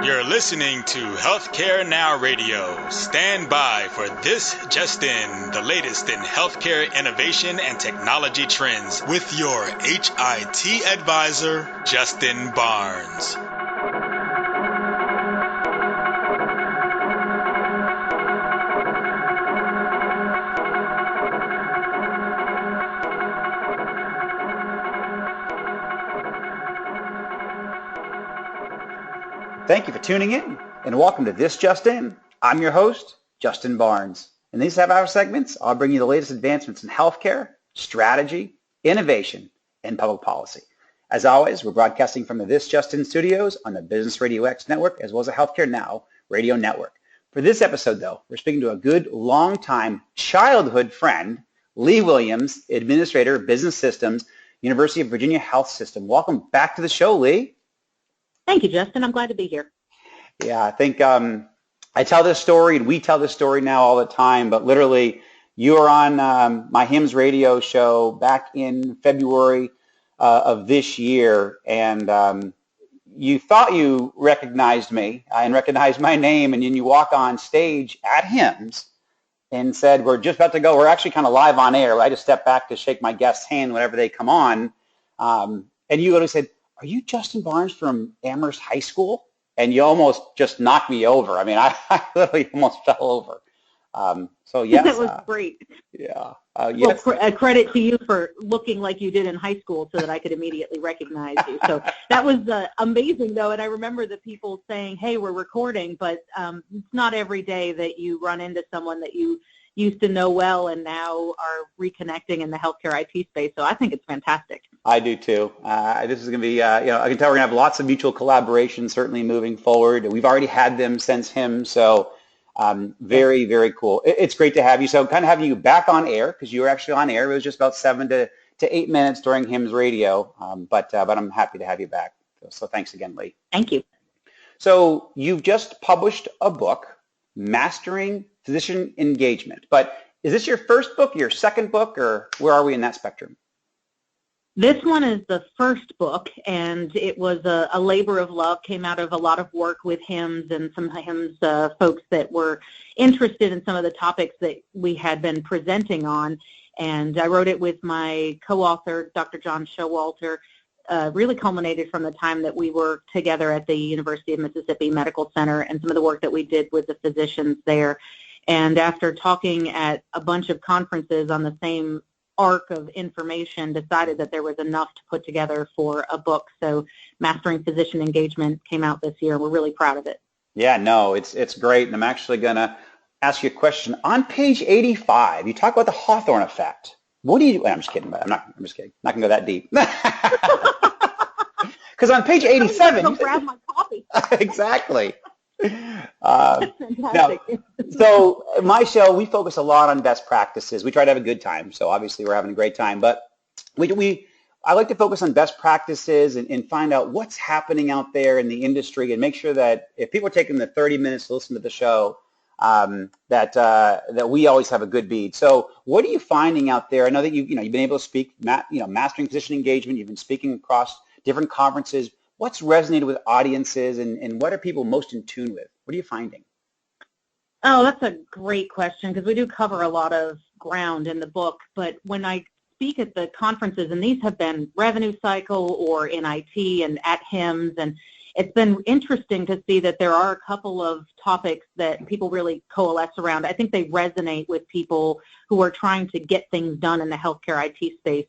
You're listening to Healthcare Now Radio. Stand by for This Just In, the latest in healthcare innovation and technology trends with your HIT advisor, Justin Barnes. Thank you for tuning in and welcome to This Just In. I'm your host, Justin Barnes. In these half-hour segments, I'll bring you the latest advancements in healthcare, strategy, innovation, and public policy. As always, we're broadcasting from the This Just In studios on the Business Radio X network as well as the Healthcare Now radio network. For this episode, though, we're speaking to a good, long-time childhood friend, Leigh Williams, Administrator of Business Systems, University of Virginia Health System. Welcome back to the show, Leigh. Thank you, Justin. I'm glad to be here. Yeah, I think I tell this story, and we tell this story now all the time, but literally you were on my HIMSS radio show back in February of this year, and you thought you recognized me and recognized my name, and then you walk on stage at HIMSS and said, we're just about to go. We're actually kind of live on air. I just step back to shake my guest's hand whenever they come on, and you literally said, "Are you Justin Barnes from Amherst High School?" And you almost just knocked me over. I mean, I literally almost fell over. So yes. That was great. Yeah. Yes. Well, credit to you for looking like you did in high school so that I could immediately recognize you. So that was amazing, though. And I remember the people saying, hey, we're recording, but it's not every day that you run into someone that you used to know well and now are reconnecting in the healthcare IT space. So I think it's fantastic. I do too. This is going to be, I can tell we're going to have lots of mutual collaboration certainly moving forward. We've already had them since HIMSS, so very, very cool. It's great to have you. So kind of having you back on air, because you were actually on air. It was just about 7 to 8 minutes during HIMSS radio, but I'm happy to have you back. So thanks again, Leigh. Thank you. So you've just published a book, Mastering Physician Engagement. But is this your first book, your second book, or where are we in that spectrum? This one is the first book, and it was a labor of love, came out of a lot of work with HIMSS and some HIMSS folks that were interested in some of the topics that we had been presenting on. And I wrote it with my co-author, Dr. John Showalter, really culminated from the time that we were together at the University of Mississippi Medical Center and some of the work that we did with the physicians there. And after talking at a bunch of conferences on the same arc of information, decided that there was enough to put together for a book. So Mastering Physician Engagement came out this year. We're really proud of it. Yeah, no, it's great. And I'm actually going to ask you a question. On page 85, you talk about the Hawthorne effect. What do you do? I'm just kidding. I'm just kidding. Not going to go that deep. Because on page 87, go grab my coffee. Exactly. Fantastic. Now, so my show, we focus a lot on best practices. We try to have a good time. So obviously we're having a great time, but I like to focus on best practices and find out what's happening out there in the industry and make sure that if people are taking the 30 minutes to listen to the show, that we always have a good beat. So what are you finding out there? I know that you've been able to speak, mastering physician engagement. You've been speaking across different conferences. What's resonated with audiences and what are people most in tune with? What are you finding? Oh, that's a great question because we do cover a lot of ground in the book. But when I speak at the conferences, and these have been revenue cycle or in IT and at HIMSS, and it's been interesting to see that there are a couple of topics that people really coalesce around. I think they resonate with people who are trying to get things done in the healthcare IT space.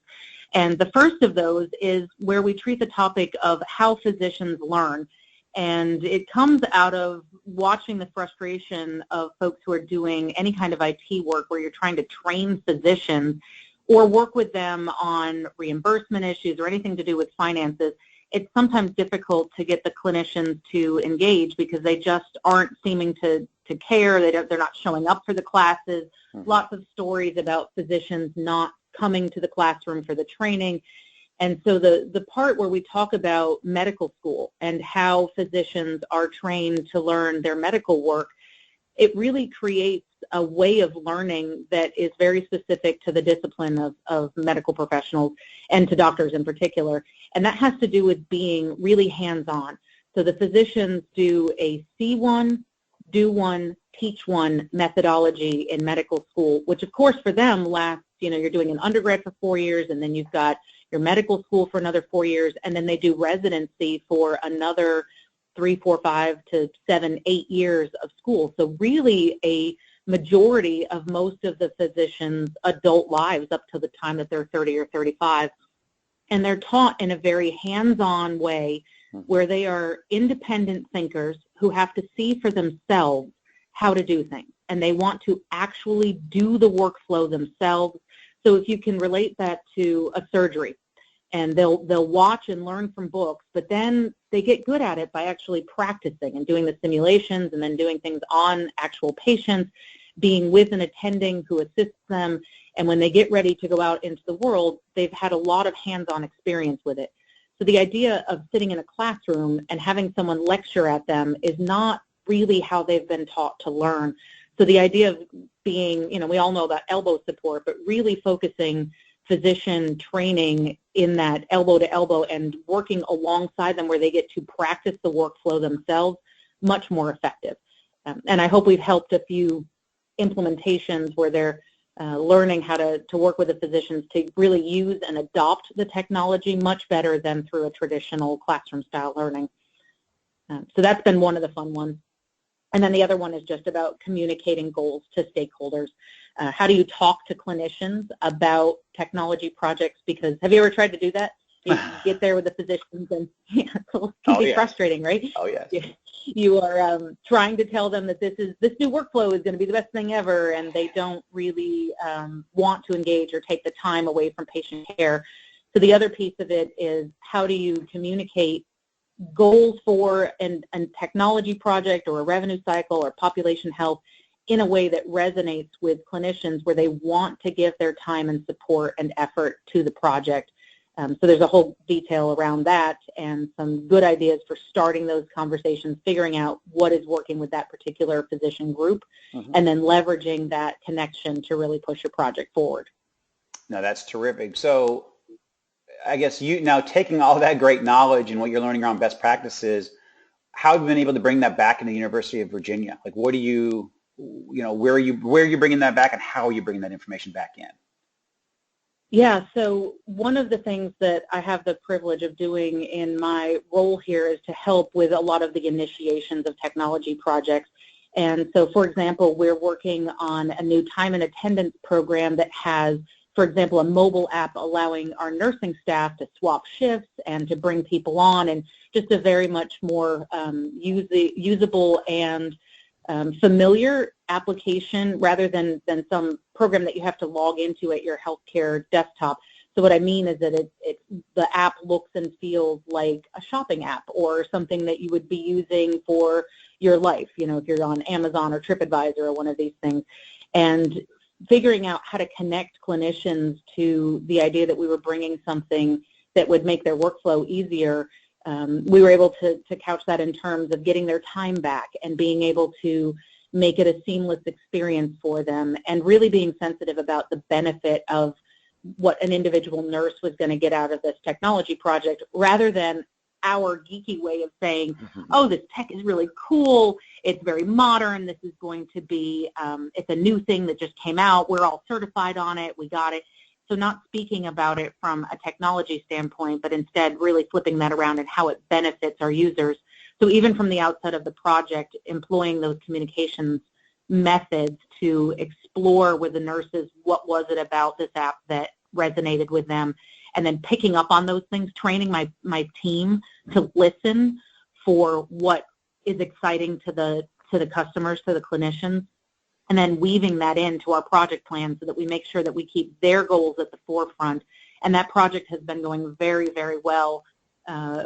And the first of those is where we treat the topic of how physicians learn. And it comes out of watching the frustration of folks who are doing any kind of IT work where you're trying to train physicians or work with them on reimbursement issues or anything to do with finances. It's sometimes difficult to get the clinicians to engage because they just aren't seeming to care. They're not showing up for the classes. Mm-hmm. Lots of stories about physicians not coming to the classroom for the training. And so the part where we talk about medical school and how physicians are trained to learn their medical work, it really creates a way of learning that is very specific to the discipline of medical professionals and to doctors in particular. And that has to do with being really hands-on. So the physicians do a see one, do one, teach one methodology in medical school, which of course for them lasts, you're doing an undergrad for 4 years, and then you've got your medical school for another 4 years, and then they do residency for another 3, 4, 5 to 7, 8 years of school. So really a majority of most of the physicians' adult lives up to the time that they're 30 or 35. And they're taught in a very hands-on way where they are independent thinkers who have to see for themselves how to do things. And they want to actually do the workflow themselves. So if you can relate that to a surgery, and they'll watch and learn from books, but then they get good at it by actually practicing and doing the simulations and then doing things on actual patients, being with an attending who assists them, and when they get ready to go out into the world, they've had a lot of hands-on experience with it. So the idea of sitting in a classroom and having someone lecture at them is not really how they've been taught to learn. So the idea of being, we all know about elbow support, but really focusing physician training in that elbow to elbow and working alongside them where they get to practice the workflow themselves, much more effective. And I hope we've helped a few implementations where they're learning how to work with the physicians to really use and adopt the technology much better than through a traditional classroom style learning. So that's been one of the fun ones. And then the other one is just about communicating goals to stakeholders. How do you talk to clinicians about technology projects? Because have you ever tried to do that? You get there with the physicians and it can be frustrating, right? Oh, yes. You are trying to tell them that this new workflow is going to be the best thing ever, and they don't really want to engage or take the time away from patient care. So the other piece of it is how do you communicate goals for a technology project or a revenue cycle or population health in a way that resonates with clinicians where they want to give their time and support and effort to the project. So there's a whole detail around that and some good ideas for starting those conversations, figuring out what is working with that particular physician group, and then leveraging that connection to really push your project forward. No, that's terrific. So I guess you now taking all that great knowledge and what you're learning around best practices, how have you been able to bring that back into the University of Virginia? Like, what do you, where are you bringing that back, and how are you bringing that information back in? Yeah, so one of the things that I have the privilege of doing in my role here is to help with a lot of the initiations of technology projects. And so, for example, we're working on a new time and attendance program that has, for example, a mobile app allowing our nursing staff to swap shifts and to bring people on, and just a very much more usable and familiar application rather than some program that you have to log into at your healthcare desktop. So what I mean is that the app looks and feels like a shopping app or something that you would be using for your life, if you're on Amazon or TripAdvisor or one of these things. And figuring out how to connect clinicians to the idea that we were bringing something that would make their workflow easier. We were able to couch that in terms of getting their time back and being able to make it a seamless experience for them, and really being sensitive about the benefit of what an individual nurse was going to get out of this technology project, rather than our geeky way of saying, oh, this tech is really cool, it's very modern, this is going to be, it's a new thing that just came out, we're all certified on it, we got it. So not speaking about it from a technology standpoint, but instead really flipping that around and how it benefits our users. So even from the outset of the project, employing those communications methods to explore with the nurses what was it about this app that resonated with them, and then picking up on those things, training my team to listen for what is exciting to the customers, to the clinicians, and then weaving that into our project plan so that we make sure that we keep their goals at the forefront. And that project has been going very, very well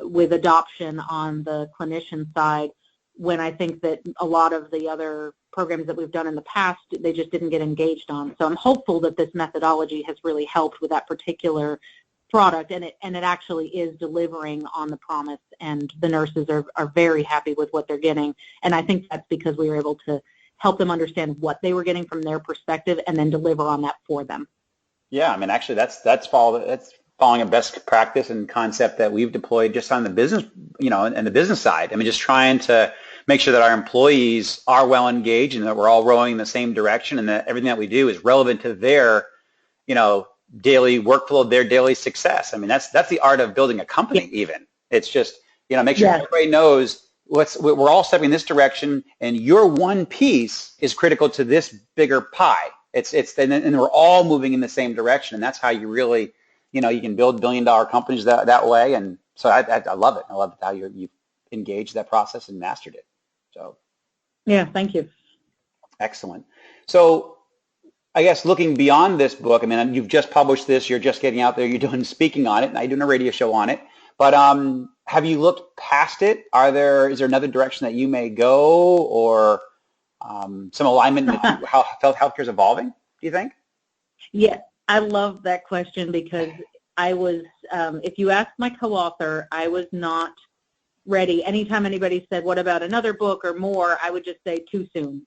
with adoption on the clinician side, when I think that a lot of the other programs that we've done in the past, they just didn't get engaged on. So I'm hopeful that this methodology has really helped with that particular product, and it actually is delivering on the promise, and the nurses are very happy with what they're getting. And I think that's because we were able to help them understand what they were getting from their perspective and then deliver on that for them. Yeah, I mean, actually, that's follow following a best practice and concept that we've deployed just on the business, and the business side. I mean, just trying to make sure that our employees are well engaged and that we're all rowing in the same direction and that everything that we do is relevant to their, daily workflow, their daily success. I mean, that's the art of building a company even. It's just, make sure everybody knows we're all stepping in this direction and your one piece is critical to this bigger pie. And we're all moving in the same direction. And that's how you really, you can build billion-dollar companies that way. And so I love it. I love how you've engaged that process and mastered it. So. Yeah, thank you. Excellent. So I guess looking beyond this book, I mean, you've just published this, you're just getting out there, you're doing speaking on it, and I'm doing a radio show on it. But have you looked past it? Is there another direction that you may go, or some alignment with how healthcare is evolving, do you think? Yeah, I love that question because I was, if you ask my co-author, I was not ready. Anytime anybody said, what about another book or more, I would just say too soon.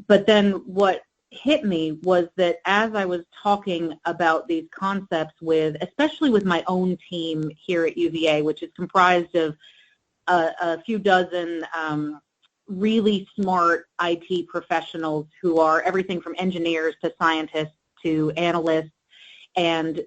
But then what hit me was that as I was talking about these concepts especially with my own team here at UVA, which is comprised of a few dozen really smart IT professionals who are everything from engineers to scientists to analysts, and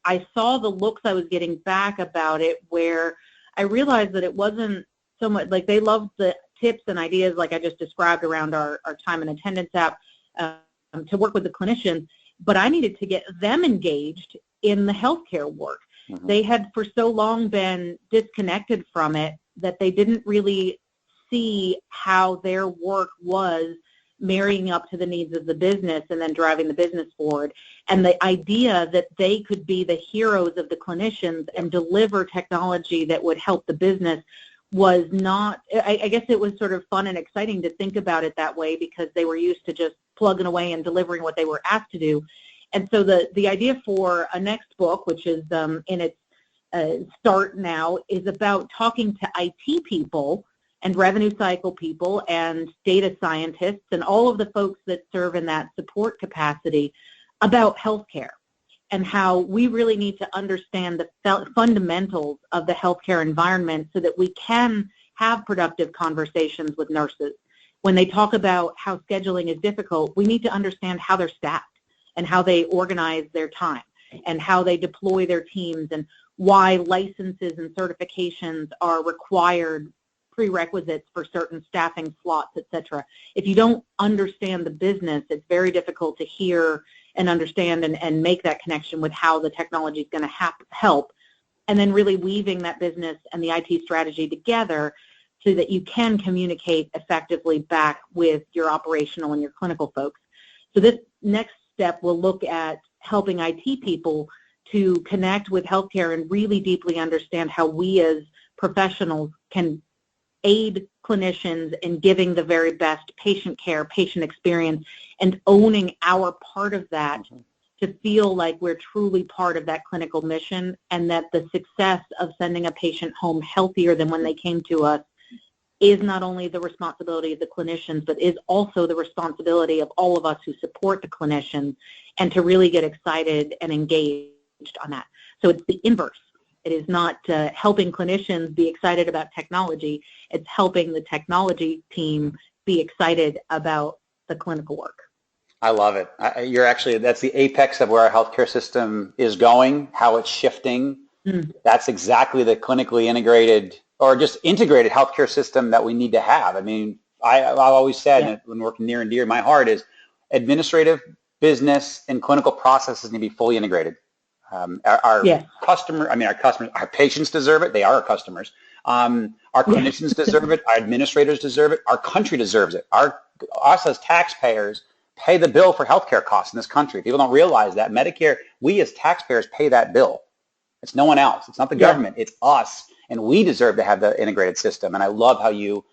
I saw the looks I was getting back about it where I realized that it wasn't so much like they loved the tips and ideas like I just described around our time and attendance app to work with the clinicians, but I needed to get them engaged in the healthcare work. Mm-hmm. They had for so long been disconnected from it that they didn't really see how their work was marrying up to the needs of the business and then driving the business forward. And the idea that they could be the heroes of the clinicians and deliver technology that would help the business was not, I guess it was sort of fun and exciting to think about it that way because they were used to just plugging away and delivering what they were asked to do. And so the idea for a next book, which is in its start now, is about talking to IT people and revenue cycle people and data scientists and all of the folks that serve in that support capacity about healthcare and how we really need to understand the fundamentals of the healthcare environment so that we can have productive conversations with nurses. When they talk about how scheduling is difficult, we need to understand how they're staffed and how they organize their time and how they deploy their teams and why licenses and certifications are required prerequisites for certain staffing slots, et cetera. If you don't understand the business, it's very difficult to hear and understand and make that connection with how the technology is going to help, and then really weaving that business and the IT strategy together so that you can communicate effectively back with your operational and your clinical folks. So this next step will look at helping IT people to connect with healthcare and really deeply understand how we as professionals can aid clinicians in giving the very best patient care, patient experience, and owning our part of that to feel like we're truly part of that clinical mission and that the success of sending a patient home healthier than when they came to us is not only the responsibility of the clinicians, but is also the responsibility of all of us who support the clinicians and to really get excited and engaged on that. So it's the inverse. It is not helping clinicians be excited about technology. It's helping the technology team be excited about the clinical work. I love it. That's the apex of where our healthcare system is going, how it's shifting. That's exactly the clinically integrated or just integrated healthcare system that we need to have. I mean, I've always said when working near and dear to my heart is administrative, business, and clinical processes need to be fully integrated. Our patients deserve it. They are our customers. Our clinicians deserve it. Our administrators deserve it. Our country deserves it. Us as taxpayers pay the bill for healthcare costs in this country. People don't realize that. Medicare, we as taxpayers pay that bill. It's no one else. It's not the government. It's us. And we deserve to have the integrated system. And I love how you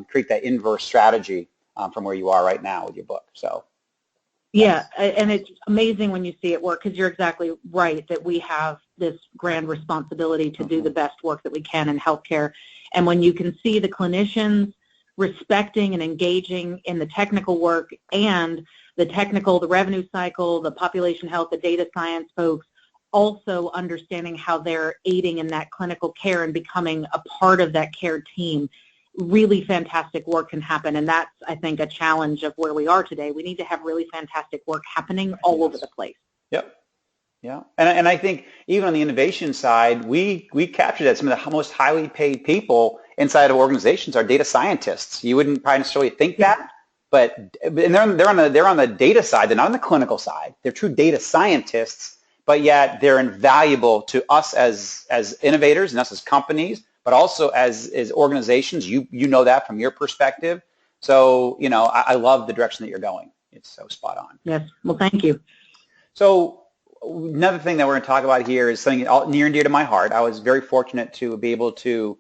create that inverse strategy from where you are right now with your book. So. Yeah, and it's amazing when you see it work because you're exactly right that we have this grand responsibility to do the best work that we can in healthcare. And when you can see the clinicians respecting and engaging in the technical work and the revenue cycle, the population health, the data science folks, also understanding how they're aiding in that clinical care and becoming a part of that care team. Really fantastic work can happen, and that's, I think, a challenge of where we are today. We need to have really fantastic work happening all over the place. Yep. Yeah, and I think even on the innovation side, we capture that. Some of the most highly paid people inside of organizations are data scientists. You wouldn't probably necessarily think that, but and they're on the data side. They're not on the clinical side. They're true data scientists, but yet they're invaluable to us as innovators and us as companies, but also as organizations. You know that from your perspective. So I love the direction that you're going. It's so spot on. Yes. Well, thank you. So another thing that we're going to talk about here is something near and dear to my heart. I was very fortunate to be able to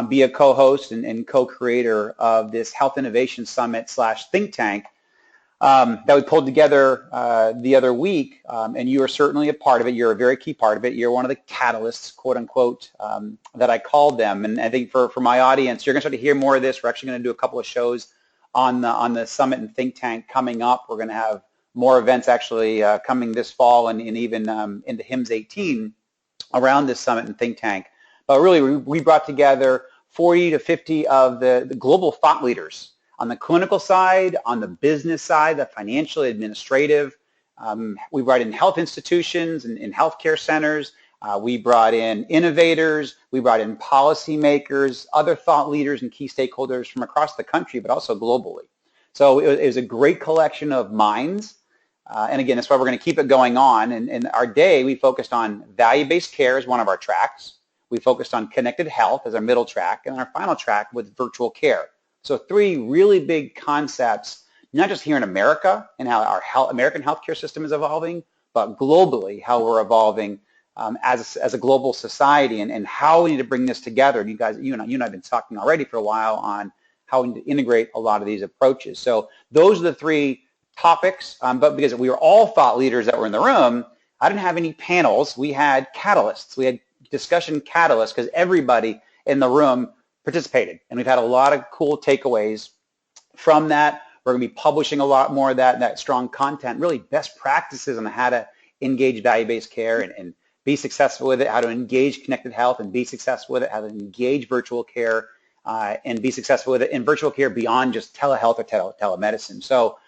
be a co-host and co-creator of this Health Innovation Summit / think tank that we pulled together the other week, and you are certainly a part of it. You're a very key part of it. You're one of the catalysts, quote unquote, that I called them. And I think for my audience, you're going to start to hear more of this. We're actually going to do a couple of shows on the Summit and think tank coming up. We're going to have more events actually coming this fall and even into HIMSS 18 around this summit and think tank. But really, we brought together 40 to 50 of the global thought leaders on the clinical side, on the business side, the financial, administrative. We brought in health institutions and healthcare centers. We brought in innovators. We brought in policymakers, other thought leaders and key stakeholders from across the country, but also globally. So it was a great collection of minds. And again, that's why we're going to keep it going on. And in our day, we focused on value-based care as one of our tracks. We focused on connected health as our middle track, and our final track was virtual care. So 3 really big concepts, not just here in America and how our American healthcare system is evolving, but globally how we're evolving as a global society, and how we need to bring this together. And you and I have been talking already for a while on how we need to integrate a lot of these approaches. So those are the 3 topics, but because we were all thought leaders that were in the room, I didn't have any panels. We had catalysts. We had discussion catalysts because everybody in the room participated, and we've had a lot of cool takeaways from that. We're going to be publishing a lot more of that strong content, really best practices on how to engage value-based care and be successful with it, how to engage connected health and be successful with it, how to engage virtual care and be successful with it in virtual care beyond just telehealth or telemedicine. So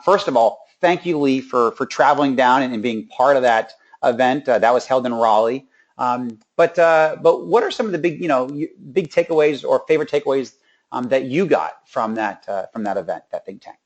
first of all, thank you, Leigh, for traveling down and being part of that event. That was held in Raleigh. But what are some of the big takeaways or favorite takeaways that you got from that event, that think tank?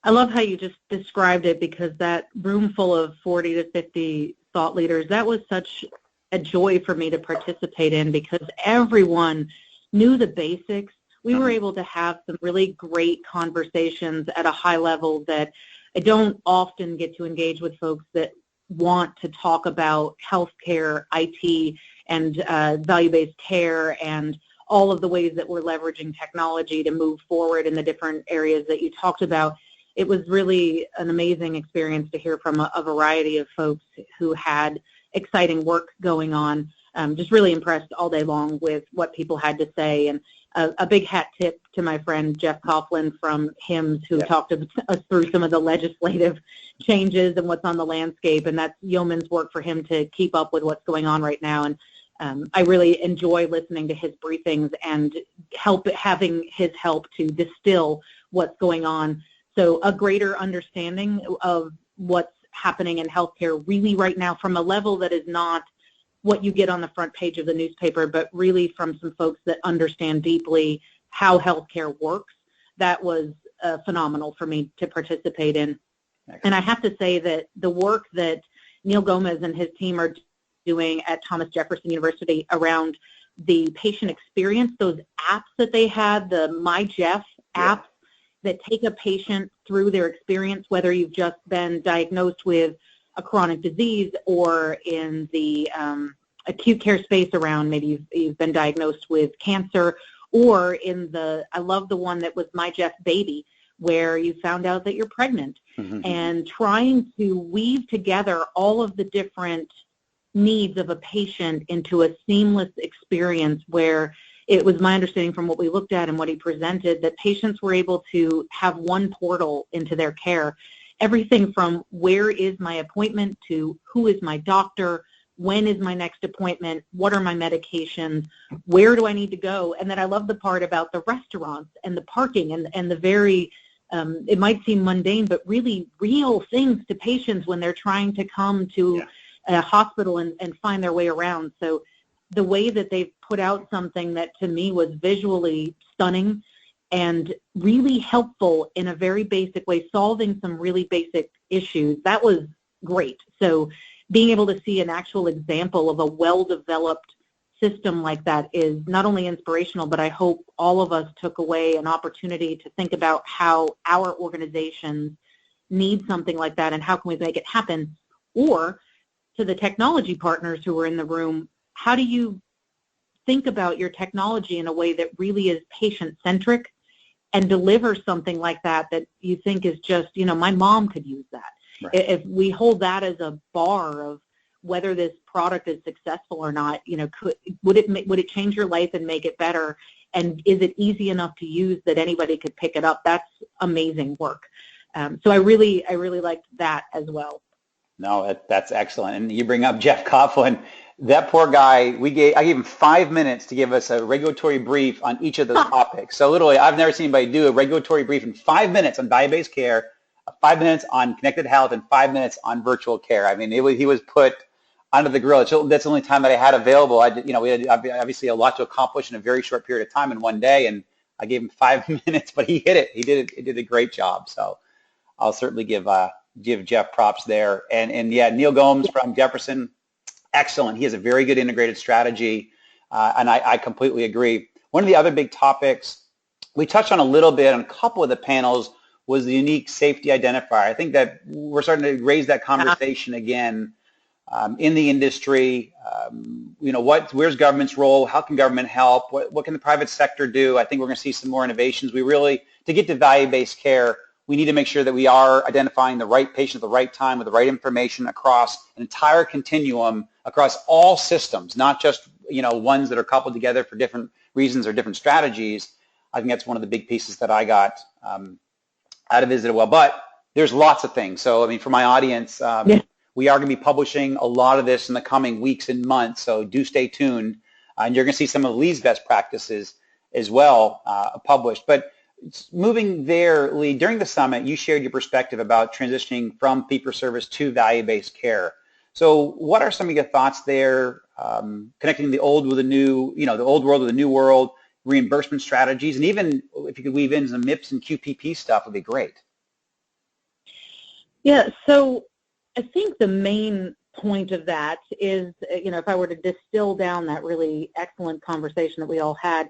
I love how you just described it, because that room full of 40 to 50 thought leaders, that was such a joy for me to participate in, because everyone knew the basics. We were able to have some really great conversations at a high level that I don't often get to engage with folks that want to talk about healthcare, IT, and value-based care, and all of the ways that we're leveraging technology to move forward in the different areas that you talked about. It was really an amazing experience to hear from a variety of folks who had exciting work going on. Just really impressed all day long with what people had to say. And a big hat tip to my friend Jeff Coughlin from HIMSS, who talked us through some of the legislative changes and what's on the landscape. And that's yeoman's work for him to keep up with what's going on right now. And I really enjoy listening to his briefings and having his help to distill what's going on. So a greater understanding of what's happening in healthcare really right now from a level that is not what you get on the front page of the newspaper, but really from some folks that understand deeply how healthcare works. That was phenomenal for me to participate in. Excellent. And I have to say that the work that Neil Gomez and his team are doing at Thomas Jefferson University around the patient experience, those apps that they had, the MyJeff apps that take a patient through their experience, whether you've just been diagnosed with a chronic disease or in the acute care space around maybe you've been diagnosed with cancer, or I love the one that was MyJeff Baby, where you found out that you're pregnant, and trying to weave together all of the different needs of a patient into a seamless experience, where it was my understanding from what we looked at and what he presented that patients were able to have one portal into their care everything from where is my appointment to who is my doctor, when is my next appointment, what are my medications, where do I need to go. And then I love the part about the restaurants and the parking and the very, it might seem mundane, but really real things to patients when they're trying to come to a hospital and find their way around. So the way that they've put out something that to me was visually stunning and really helpful in a very basic way, solving some really basic issues, that was great. So being able to see an actual example of a well-developed system like that is not only inspirational, but I hope all of us took away an opportunity to think about how our organizations need something like that and how can we make it happen. Or to the technology partners who were in the room, how do you think about your technology in a way that really is patient-centric and deliver something like that that you think is just, you know, my mom could use that. Right. If we hold that as a bar of whether this product is successful or not, you know, would it change your life and make it better? And is it easy enough to use that anybody could pick it up? That's amazing work. So I really liked that as well. No, that's excellent. And you bring up Jeff Coughlin. That poor guy, I gave him 5 minutes to give us a regulatory brief on each of those topics. So literally, I've never seen anybody do a regulatory brief in 5 minutes on value-based care, 5 minutes on connected health, and 5 minutes on virtual care. I mean, he was put under the grill. That's the only time that I had available. We had obviously a lot to accomplish in a very short period of time in one day, and I gave him 5 minutes, but he hit it. He did a great job. So I'll certainly give Jeff props there. And yeah, Neil Gomes from Jefferson, excellent. He has a very good integrated strategy, and I completely agree. One of the other big topics we touched on a little bit on a couple of the panels was the unique safety identifier. I think that we're starting to raise that conversation again in the industry. Where's government's role? How can government help? What can the private sector do? I think we're going to see some more innovations. To get to value-based care, we need to make sure that we are identifying the right patient at the right time with the right information across an entire continuum, across all systems, not just ones that are coupled together for different reasons or different strategies. I think that's one of the big pieces that I got out of it as well. But there's lots of things. So, I mean, for my audience, we are going to be publishing a lot of this in the coming weeks and months. So do stay tuned. And you're going to see some of Leigh's best practices as well published. But moving there, Leigh, during the summit, you shared your perspective about transitioning from fee-for-service to value-based care. So what are some of your thoughts there, connecting the old with the new, the old world with the new world, reimbursement strategies, and even if you could weave in some MIPS and QPP stuff would be great. Yeah, so I think the main point of that is, if I were to distill down that really excellent conversation that we all had,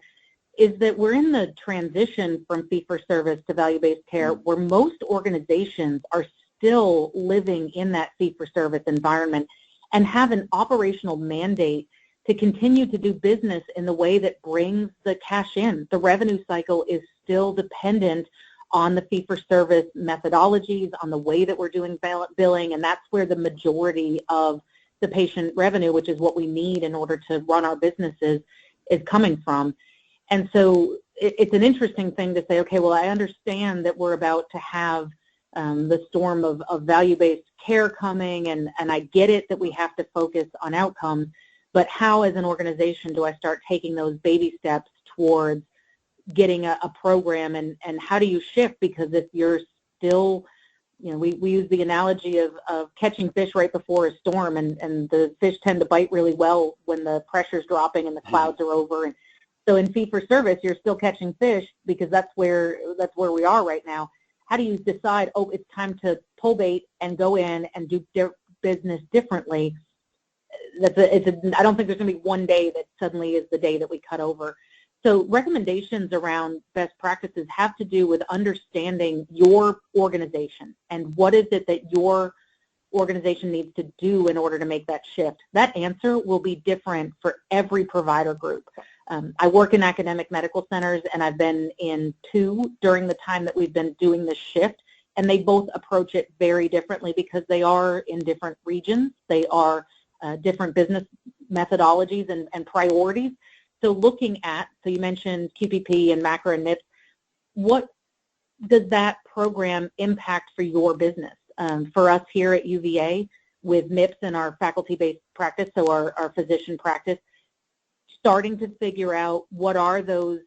is that we're in the transition from fee-for-service to value-based care where most organizations are still living in that fee-for-service environment and have an operational mandate to continue to do business in the way that brings the cash in. The revenue cycle is still dependent on the fee-for-service methodologies, on the way that we're doing billing, and that's where the majority of the patient revenue, which is what we need in order to run our businesses, is coming from. And so it's an interesting thing to say, okay, well, I understand that we're about to have the storm of value-based care coming, and I get it that we have to focus on outcomes, but how as an organization do I start taking those baby steps towards getting a program, and how do you shift? Because if you're still, we use the analogy of catching fish right before a storm, and the fish tend to bite really well when the pressure's dropping and the clouds are over. And so in fee-for-service, you're still catching fish because that's where we are right now. How do you decide, oh, it's time to pull bait and go in and do business differently? I don't think there's going to be one day that suddenly is the day that we cut over. So recommendations around best practices have to do with understanding your organization and what is it that your organization needs to do in order to make that shift. That answer will be different for every provider group. I work in academic medical centers, and I've been in 2 during the time that we've been doing this shift, and they both approach it very differently because they are in different regions. They are different business methodologies and priorities. So looking at, so you mentioned QPP and macro and MIPS, what does that program impact for your business? For us here at UVA, with MIPS and our faculty-based practice, so our physician practice, starting to figure out what are those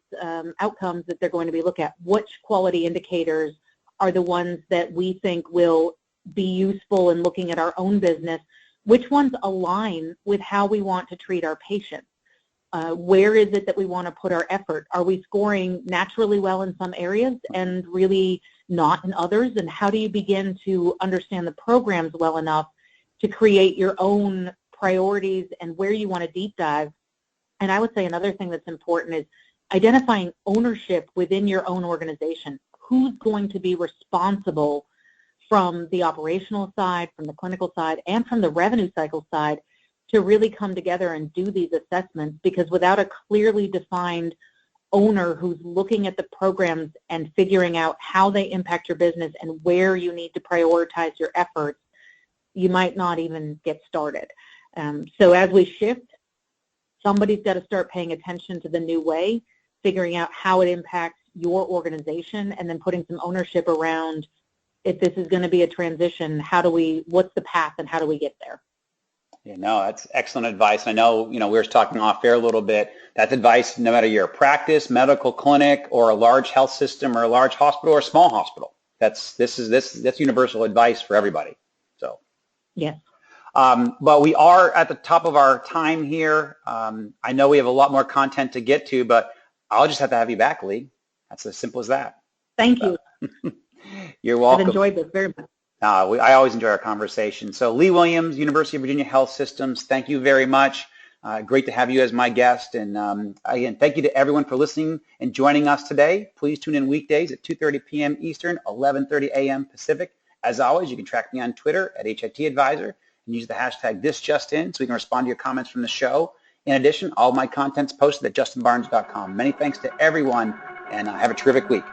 outcomes that they're going to be looking at. Which quality indicators are the ones that we think will be useful in looking at our own business? Which ones align with how we want to treat our patients? Where is it that we want to put our effort? Are we scoring naturally well in some areas and really not in others? And how do you begin to understand the programs well enough to create your own priorities and where you want to deep dive? And I would say another thing that's important is identifying ownership within your own organization. Who's going to be responsible from the operational side, from the clinical side, and from the revenue cycle side to really come together and do these assessments? Because without a clearly defined owner who's looking at the programs and figuring out how they impact your business and where you need to prioritize your efforts, you might not even get started. So as we shift, somebody's got to start paying attention to the new way, figuring out how it impacts your organization, and then putting some ownership around, if this is going to be a transition, what's the path and how do we get there? Yeah, no, that's excellent advice. I know, we were talking off air a little bit. That's advice no matter your practice, medical clinic, or a large health system, or a large hospital, or a small hospital. That's universal advice for everybody. So. Yes. But we are at the top of our time here. I know we have a lot more content to get to, but I'll just have to have you back, Leigh. That's as simple as that. Thank you. You're welcome. I've enjoyed this very much. I always enjoy our conversation. So Leigh Williams, University of Virginia Health Systems, thank you very much. Great to have you as my guest. And again, thank you to everyone for listening and joining us today. Please tune in weekdays at 2:30 p.m. Eastern, 11:30 a.m. Pacific. As always, you can track me on Twitter at HIT Advisor and use the hashtag #ThisJustIn so we can respond to your comments from the show. In addition, all of my content's posted at justinbarnes.com. Many thanks to everyone, and have a terrific week.